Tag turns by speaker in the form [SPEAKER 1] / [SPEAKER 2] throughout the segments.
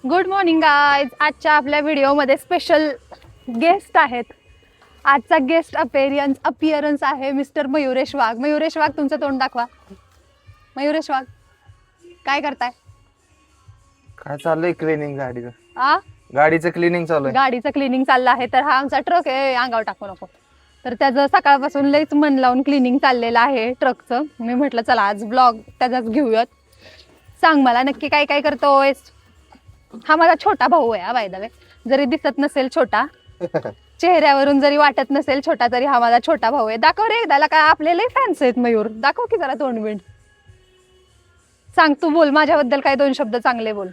[SPEAKER 1] Good morning guys. आजच्या आपल्या व्हिडिओमध्ये स्पेशल गेस्ट आहेत. आजचा गेस्ट अपिअरन्स आहे मिस्टर मयुरेश वाघ. मयुरेश वाघ, तुमचं तोंड दाखवा. मयुरेश वाघ, काय करताय?
[SPEAKER 2] काय चाललंय? क्लिनिंग गाडीचं क्लिनिंग चालू आहे.
[SPEAKER 1] गाडीचं क्लिनिंग चाललं आहे. तर हा आमचा ट्रक आहे, अंगावर टाकू नको. तर त्याचं सकाळपासून लईच मन लावून क्लिनिंग चाललेलं आहे ट्रकचं. मी म्हटलं चला आज ब्लॉग त्याचाच घेऊयात. सांग मला नक्की काय काय करतोयस? हा माझा छोटा भाऊ आहे. बाय द वे, जरी दिसत नसेल छोटा, चेहऱ्यावरून जरी वाटत नसेल छोटा, तरी हा माझा छोटा भाऊ आहे. दाखव रे एकदाला, काय आपल्याला फॅन्स आहेत मयूर. दाखव की जरा तोंडबिंड. सांग, तू बोल माझ्याबद्दल काय दोन शब्द चांगले बोल.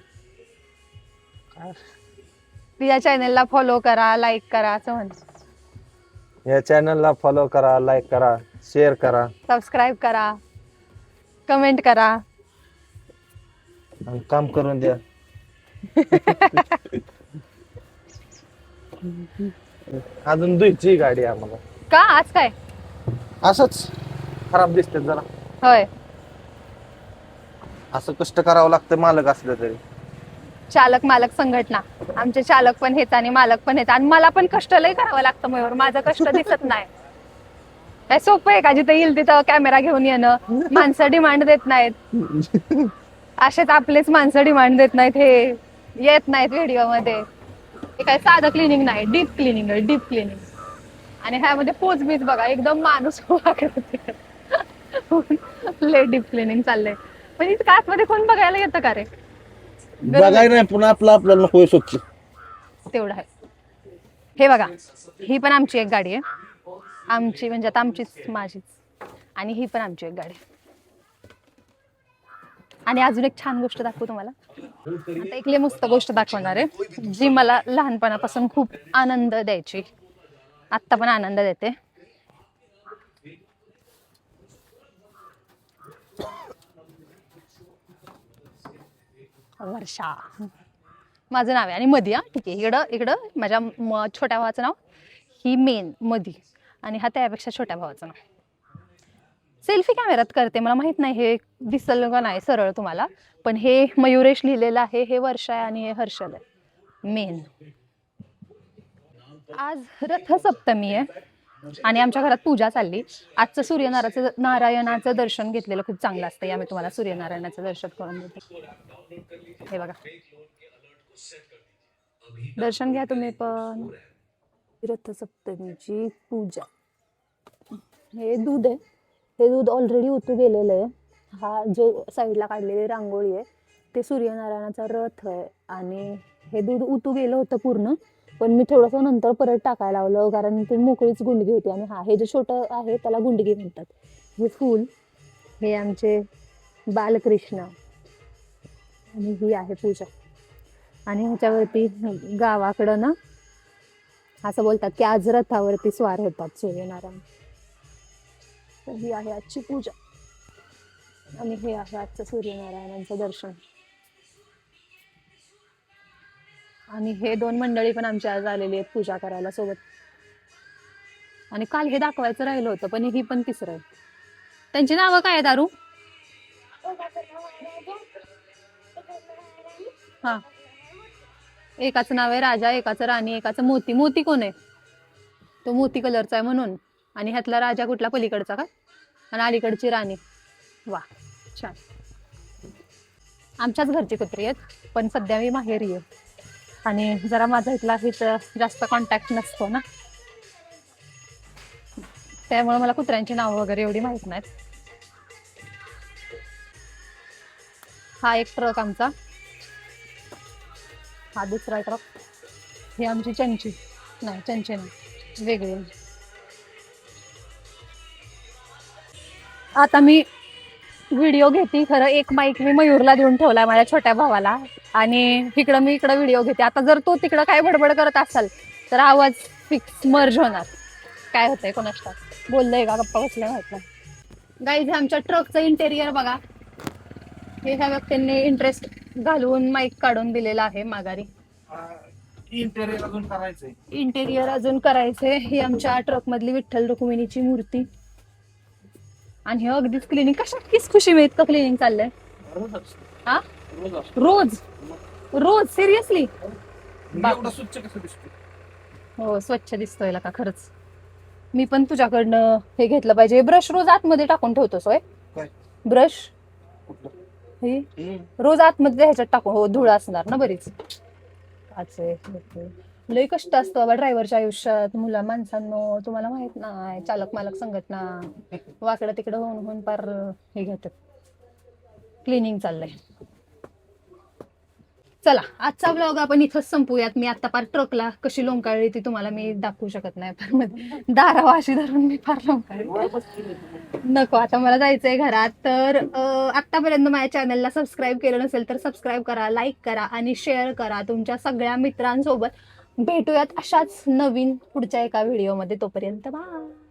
[SPEAKER 1] या चॅनलला फॉलो करा, लाईक करा असं म्हण.
[SPEAKER 2] या चॅनलला फॉलो करा, लाईक करा, शेअर करा,
[SPEAKER 1] सबस्क्राईब करा, कमेंट करा
[SPEAKER 2] आणि काम करून द्या. अजून दुईची गाडी आम्हाला.
[SPEAKER 1] का आज काय
[SPEAKER 2] असंच खराब दिसते जरा.
[SPEAKER 1] होय,
[SPEAKER 2] असं कष्ट करावं लागतं मालक असलं तरी.
[SPEAKER 1] चालक मालक संघटना. आमचे चालक पण हेत आणि मालक पण हेत, आणि मला पण कष्ट लय करावं लागतं मयूर. माझं कष्ट दिसत नाही. काय सोपं आहे का? जिथे येईल तिथं कॅमेरा घेऊन येणं. माणसं डिमांड देत नाहीत, असेच आपलेच माणसं डिमांड देत नाहीत, हे येत नाहीत व्हिडिओ मध्ये. हे काय साधं क्लिनिंग नाही, डीप क्लिनिंग आहे, डीप क्लिनिंग. आणि ह्यामध्ये पोच बीच बघा, एकदम माणूस उभा करते. लय डीप क्लिनिंग चाललंय. पण इथं आतमध्ये कोण बघायला येतं का रे?
[SPEAKER 2] बघाय नाही, पुन्हा आपल्याला नको स्वच्छ.
[SPEAKER 1] तेवढं आहे. हे बघा, ही पण आमची एक गाडी आहे. आमची म्हणजे आता आमचीच, माझीच. आणि ही पण आमची एक गाडी आहे. आणि अजून एक छान गोष्ट दाखवू तुम्हाला. आता एक लय मस्त गोष्ट दाखवणार आहे, जी मला लहानपणापासून खूप आनंद द्यायची, आत्ता पण आनंद देते. वर्षा माझं नाव आहे, आणि मधी. ठीक आहे, इकडं माझ्या छोट्या भावाचं नाव, ही मेन मधी, आणि हा त्यापेक्षा छोट्या भावाचं नाव. सेल्फी कॅमेऱ्यात करते, मला माहित नाही हे दिसल का नाही सरळ तुम्हाला, पण हे मयुरेश लिहिलेलं आहे, हे वर्षा आहे, आणि हे हर्षल आहे मेन. आज रथसप्तमी आहे आणि आमच्या घरात पूजा चालली. आजचं सूर्यनारायणाचं दर्शन घेतलेलं खूप चांगलं असतं. आम्ही तुम्हाला सूर्यनारायणाचं दर्शन करून देतो. हे बघा, दर्शन घ्या तुम्ही पण. रथसप्तमीची पूजा. हे दूध आहे, हे दूध ऑलरेडी उतू गेलेलं आहे. हा जो साईडला काढलेली रांगोळी आहे ते सूर्यनारायणाचा रथ आहे, आणि हे दूध उतू गेलं होतं पूर्ण, पण मी थोडंसं नंतर परत टाकायला लावलं, कारण ती मोकळीच गुंडगी होती. आणि हा हे जे छोटं आहे त्याला गुंडगी म्हणतात. हे फूल, हे आमचे बालकृष्ण, आणि ही आहे पूजा. आणि ह्याच्यावरती गावाकडं ना असं बोलतात की आज रथावरती स्वार होतात सूर्यनारायण. तर ही आहे आजची पूजा, आणि हे आहे आजचं सूर्यनारायणांचं दर्शन. आणि हे दोन मंडळी पण आमच्या आज आलेली आहेत पूजा करायला सोबत. आणि काल हे दाखवायचं राहिलं होतं, पण ही पण तिसरं आहे. त्यांची नावं काय आहेत दारू? हा, एकाचं नाव आहे राजा, एकाचं राणी, एकाचं मोती. मोती कोण आहे? तो मोती कलरचा आहे म्हणून. आणि ह्यातला राजा कुठला? पलीकडचा का? आणि अलीकडची राणी. वा, छान. आमच्याच घरची कुत्री आहेत, पण सध्या मी माहेरी आहे, आणि जरा माझा इथला इथं जास्त कॉन्टॅक्ट नसतो ना, त्यामुळे मला कुत्र्यांची नावं वगैरे एवढी माहित नाहीत. हा एक ट्रक आमचा, हा दुसरा ट्रक. ही आमची चंची नाही, वेगळी. आता मी व्हिडिओ घेते खरं. एक माईक मी मयूरला देऊन ठेवलाय, माझ्या छोट्या भावाला, आणि मी इकडं व्हिडिओ घेते. आता जर तो तिकडं काय बडबड करत असाल तर आवाज फिक्स मर्ज होणार. काय होतंय कोणाच बोललंय का, गप्पा बसल्या माहित. गाईज, आमच्या ट्रकचं इंटेरियर बघा. हे ह्या व्यक्तींनी इंटरेस्ट घालून माईक काढून दिलेला आहे माघारी. इंटेरियर अजून करायचंय. ही आमच्या ट्रक मधली विठ्ठल रुक्मिणीची मूर्ती, आणि हे अगदीच क्लिनिंग. कशा किस खुशी मिळत का क्लिनिंग चाललंय? हा, रोज रोज सिरियसली?
[SPEAKER 3] एवढा स्वच्छ कसं दिसतो?
[SPEAKER 1] हो स्वच्छ दिसतोय का खरंच. मी पण तुझ्याकडनं हे घेतलं पाहिजे. ब्रश रोज आतमध्ये टाकून ठेवतोस होय?
[SPEAKER 3] काय?
[SPEAKER 1] ब्रश
[SPEAKER 3] कुठलं?
[SPEAKER 1] हे
[SPEAKER 3] हम्म.
[SPEAKER 1] रोज आतमध्ये ह्याच्यात टाकून. हो धूळ असणार ना बरीच. अच्छा लय कष्ट असतं बाबा ड्रायव्हरच्या आयुष्यात. मुला माणसांनो तुम्हाला माहित नाही, चालक मालक संगत ना वाकडं तिकडं होऊन होऊन पार हे घेतात. क्लिनिंग चाललंय. चला आजचा ब्लॉग आपण इथंच संपूयात. मी आता पार ट्रकला कशी लोंकाळली ती तुम्हाला मी दाखवू शकत नाही. फार मध्ये दारावाशी धरून मी फार लोंकाळली. नको आता मला जायचंय घरात. तर आतापर्यंत माझ्या चॅनलला सबस्क्राईब केलं नसेल तर सबस्क्राईब करा, लाईक करा आणि शेअर करा तुमच्या सगळ्या मित्रांसोबत. भेटूयात अशाच नवीन पुढच्या एका व्हिडिओमध्ये. तोपर्यंत बाय.